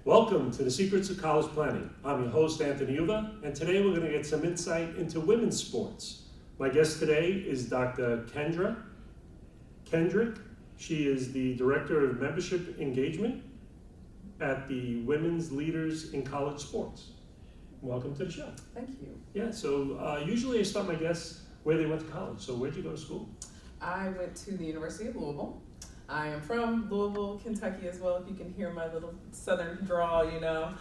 Welcome to the Secrets of College Planning. I'm your host, Anthony Uva, and today we're going to get some insight into women's sports. My guest today is Dr. Kyra Kendrick. She is the Director of Membership Engagement at the Women's Leaders in College Sports. Welcome to the show. Thank you. Yeah, so usually I start my guests where they went to college. So where'd you go to school? I went to the University of Louisville. I am from Louisville, Kentucky as well, if you can hear my little southern drawl, you know.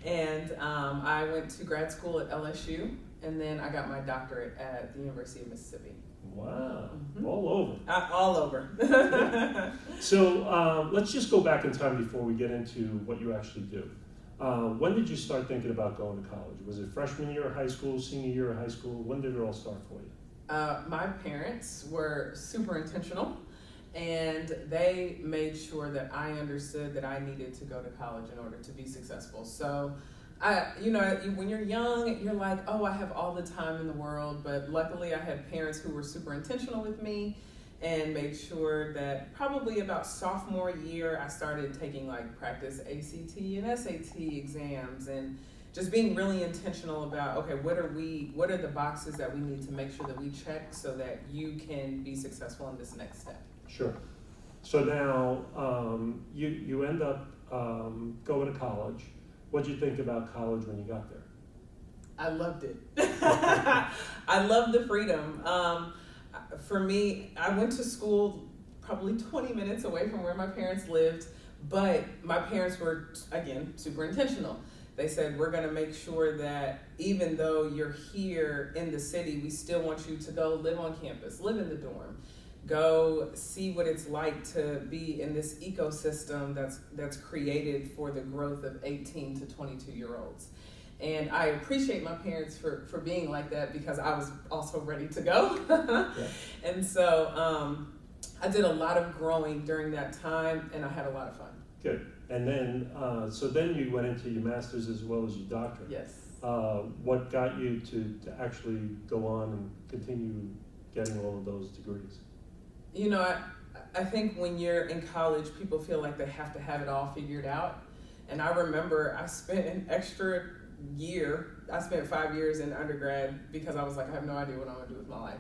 And I went to grad school at LSU, and then I got my doctorate at the University of Mississippi. Wow, all over. All over. So let's just go back in time before we get into what you actually do. When did you start thinking about going to college? Was it freshman year of high school, senior year of high school? When did it all start for you? My parents were super intentional, and they made sure that I understood that I needed to go to college in order to be successful. So, when you're young, you're like, oh, I have all the time in the world. But luckily, I had parents who were super intentional with me and made sure that probably about sophomore year, I started taking like practice ACT and SAT exams and just being really intentional about, okay, what are the boxes that we need to make sure that we check so that you can be successful in this next step. Sure. So now you end up going to college. What did you think about college when you got there? I loved it. I loved the freedom. For me, I went to school probably 20 minutes away from where my parents lived, but my parents were, again, super intentional. They said, we're going to make sure that even though you're here in the city, we still want you to go live on campus, live in the dorm, go see what it's like to be in this ecosystem that's created for the growth of 18 to 22-year-olds. And I appreciate my parents for being like that because I was also ready to go. Yeah. And so I did a lot of growing during that time, and I had a lot of fun. Good. And then, so then you went into your master's as well as your doctorate. Yes. What got you to actually go on and continue getting all of those degrees? You know, I think when you're in college, people feel like they have to have it all figured out. And I remember I spent an extra year. I spent 5 years in undergrad because I was like, I have no idea what I'm going to do with my life.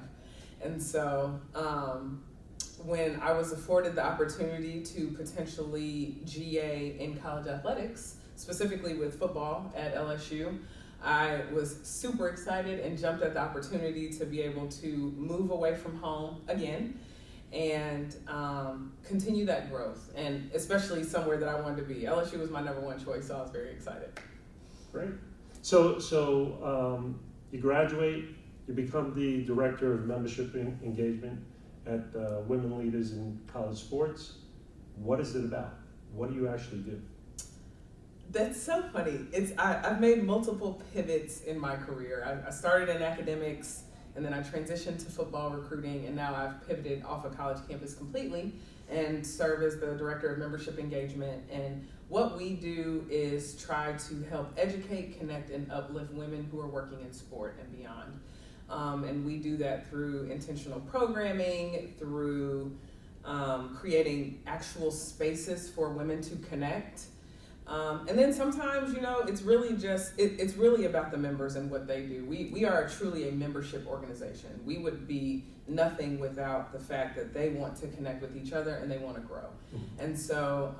And so when I was afforded the opportunity to potentially GA in college athletics, specifically with football at LSU, I was super excited and jumped at the opportunity to be able to move away from home again and continue that growth, and especially somewhere that I wanted to be. LSU was my number one choice, so I was very excited. Great. So you graduate, you become the Director of Membership Engagement at Women Leaders in College Sports. What is it about? What do you actually do? That's so funny. I've made multiple pivots in my career. I started in academics, and then I transitioned to football recruiting, and now I've pivoted off a college campus completely and serve as the Director of Membership Engagement. And what we do is try to help educate, connect, and uplift women who are working in sport and beyond. And we do that through intentional programming, through creating actual spaces for women to connect. And then sometimes, it's really it's really about the members and what they do. We are truly a membership organization. We would be nothing without the fact that they want to connect with each other and they want to grow. Mm-hmm. And so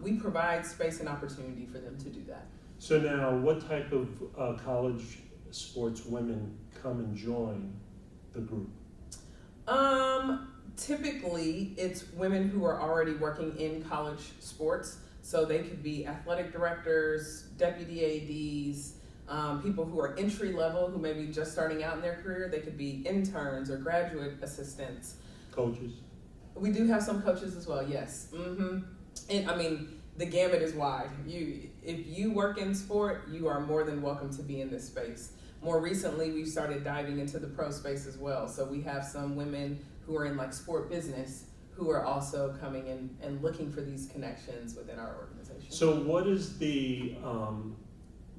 we provide space and opportunity for them to do that. So now, what type of college sports women come and join the group? Typically, it's women who are already working in college sports. So they could be athletic directors, deputy ADs, people who are entry level, who may be just starting out in their career. They could be interns or graduate assistants. Coaches? We do have some coaches as well, yes. Mm-hmm. And I mean, the gamut is wide. If you work in sport, you are more than welcome to be in this space. More recently, we've started diving into the pro space as well. So we have some women who are in like sport business who are also coming in and looking for these connections within our organization. So what is the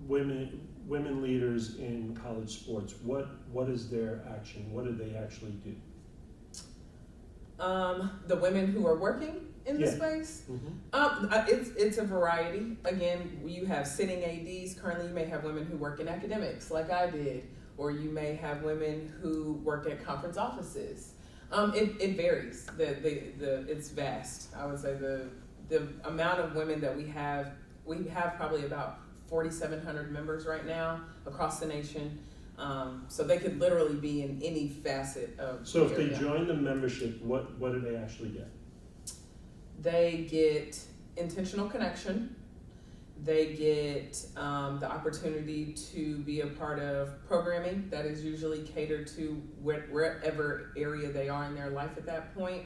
women leaders in college sports? What is their action? What do they actually do? The women who are working in the space? It's a variety. Again, you have sitting ADs. Currently, you may have women who work in academics, like I did, or you may have women who work at conference offices. It varies. It's vast. I would say the amount of women that we have probably about 4,700 members right now across the nation. So they could literally be in any facet of So the if area. they join the membership, what do they actually get? They get intentional connection. They get the opportunity to be a part of programming that is usually catered to wherever area they are in their life at that point.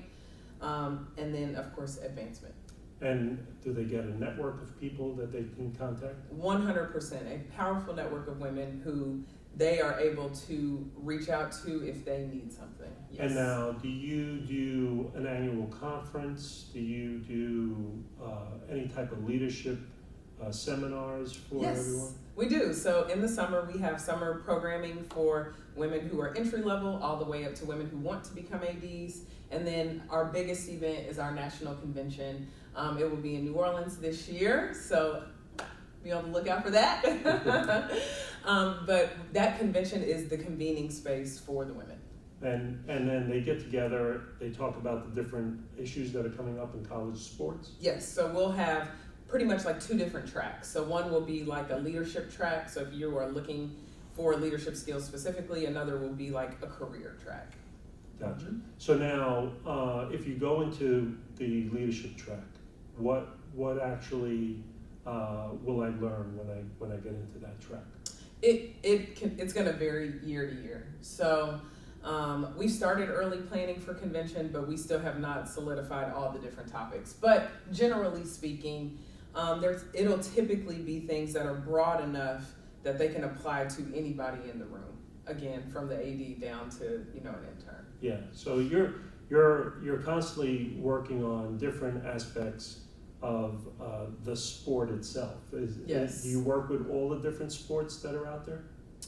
And then, of course, advancement. And do they get a network of people that they can contact? 100%. A powerful network of women who they are able to reach out to if they need something. Yes. And now, do you do an annual conference? Do you do any type of leadership seminars for everyone? Yes, we do. So in the summer, we have summer programming for women who are entry level all the way up to women who want to become ADs. And then our biggest event is our national convention. It will be in New Orleans this year, so be on the lookout for that. But that convention is the convening space for the women. And then they get together, they talk about the different issues that are coming up in college sports? Yes, so we'll have pretty much like two different tracks. So one will be like a leadership track, so if you are looking for leadership skills specifically, another will be like a career track. Gotcha. So now, if you go into the leadership track, what actually will I learn when I get into that track? It's going to vary year to year. So we started early planning for convention, but we still have not solidified all the different topics. But generally speaking, it'll typically be things that are broad enough that they can apply to anybody in the room. Again, from the AD down to an intern. Yeah. So you're constantly working on different aspects of the sport itself. Yes. Do you work with all the different sports that are out there?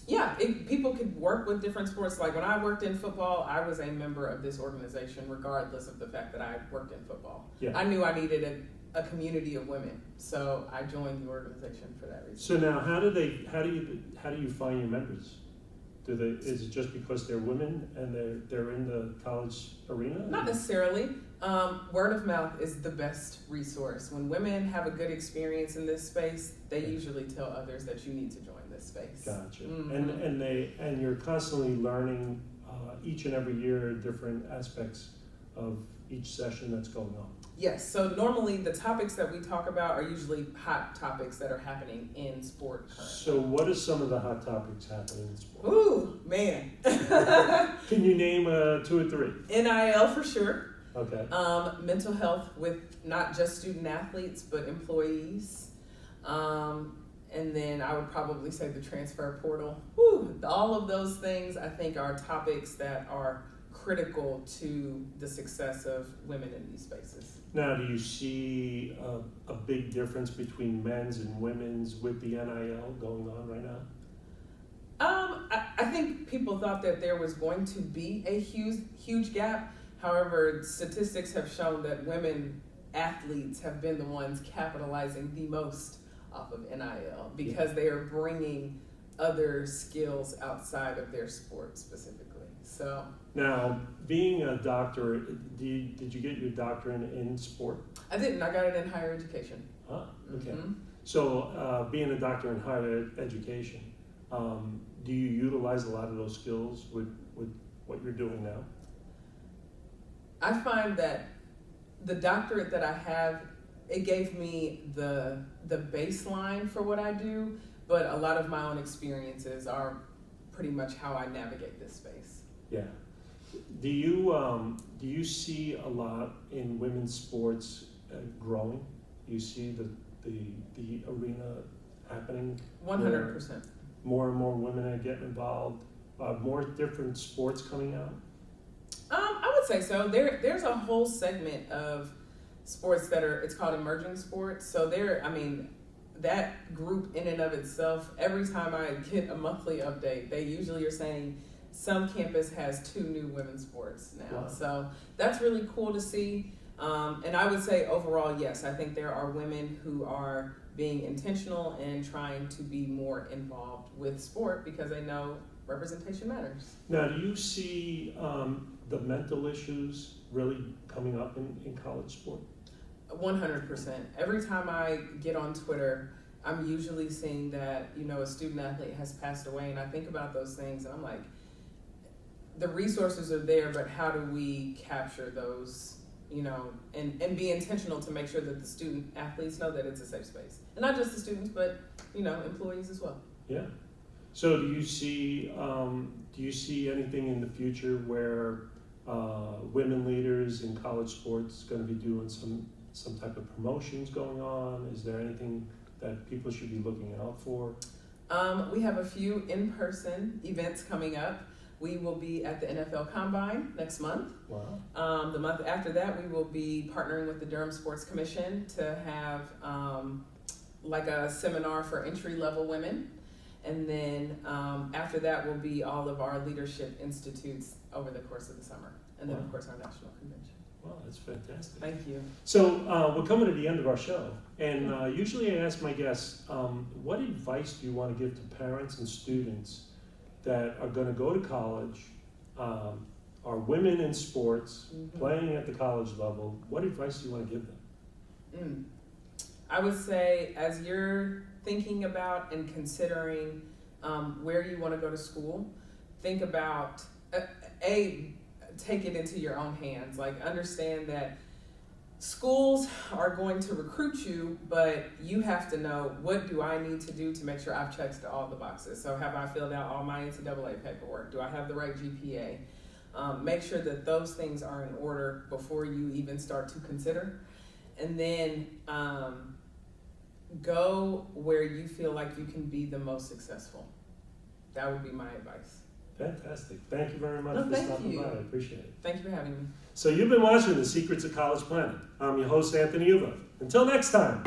Yeah, people could work with different sports. Like when I worked in football, I was a member of this organization regardless of the fact that I worked in football. Yeah. I knew I needed a community of women, so I joined the organization for that reason. So now, how do you find your members? Is it just because they're women and they're in the college arena? Not necessarily. Word of mouth is the best resource. When women have a good experience in this space, they usually tell others that you need to join this space. Gotcha. Mm-hmm. And you're constantly learning each and every year different aspects of each session that's going on. Yes. So normally the topics that we talk about are usually hot topics that are happening in sport currently. So what are some of the hot topics happening in sport? Ooh, man. Can you name 2 or 3? NIL for sure. Okay. Mental health with not just student athletes, but employees. And then I would probably say the transfer portal. Whew, all of those things I think are topics that are critical to the success of women in these spaces. Now, do you see a big difference between men's and women's with the NIL going on right now? I think people thought that there was going to be a huge gap. However, statistics have shown that women athletes have been the ones capitalizing the most off of NIL because they are bringing other skills outside of their sport specifically. So now, being a doctor, did you get your doctorate in sport? I didn't. I got it in higher education. Ah, okay. Mm-hmm. So being a doctor in higher education, do you utilize a lot of those skills with what you're doing now? I find that the doctorate that I have, it gave me the baseline for what I do, but a lot of my own experiences are pretty much how I navigate this space. Yeah. Do you see a lot in women's sports growing? Do you see the arena happening? 100%. More and more women are getting involved. More different sports coming out. I would say so. There's a whole segment of sports it's called emerging sports. So that group in and of itself, every time I get a monthly update, they usually are saying some campus has 2 new women's sports now. Wow. So that's really cool to see. And I would say overall, yes, I think there are women who are being intentional and trying to be more involved with sport because they know representation matters. Now, do you see the mental issues really coming up in college sport? 100%. Every time I get on Twitter, I'm usually seeing that, a student athlete has passed away, and I think about those things, and I'm like, the resources are there, but how do we capture those, and be intentional to make sure that the student athletes know that it's a safe space. And not just the students, but, employees as well. Yeah. So do you see anything in the future where women leaders in college sports going to be doing some type of promotions going on? Is there anything that people should be looking out for? We have a few in-person events coming up. We will be at the NFL Combine next month. Wow. The month after that, we will be partnering with the Durham Sports Commission to have like a seminar for entry-level women. And then after that will be all of our leadership institutes over the course of the summer. And then, of course, our national convention. Wow, that's fantastic. Thank you. So we're coming to the end of our show. And usually I ask my guests, what advice do you want to give to parents and students that are going to go to college, are women in sports, playing at the college level? What advice do you want to give them? I would say, as you're thinking about and considering where you want to go to school, think about, take it into your own hands. Like, understand that schools are going to recruit you, but you have to know, what do I need to do to make sure I've checked all the boxes? So have I filled out all my NCAA paperwork? Do I have the right GPA? Make sure that those things are in order before you even start to consider. And then go where you feel like you can be the most successful. That would be my advice. Fantastic. Thank you very much No, for thank stopping you. by. I appreciate it. Thank you for having me. So you've been watching The Secrets of College Planning. I'm your host, Anthony Uva. Until next time.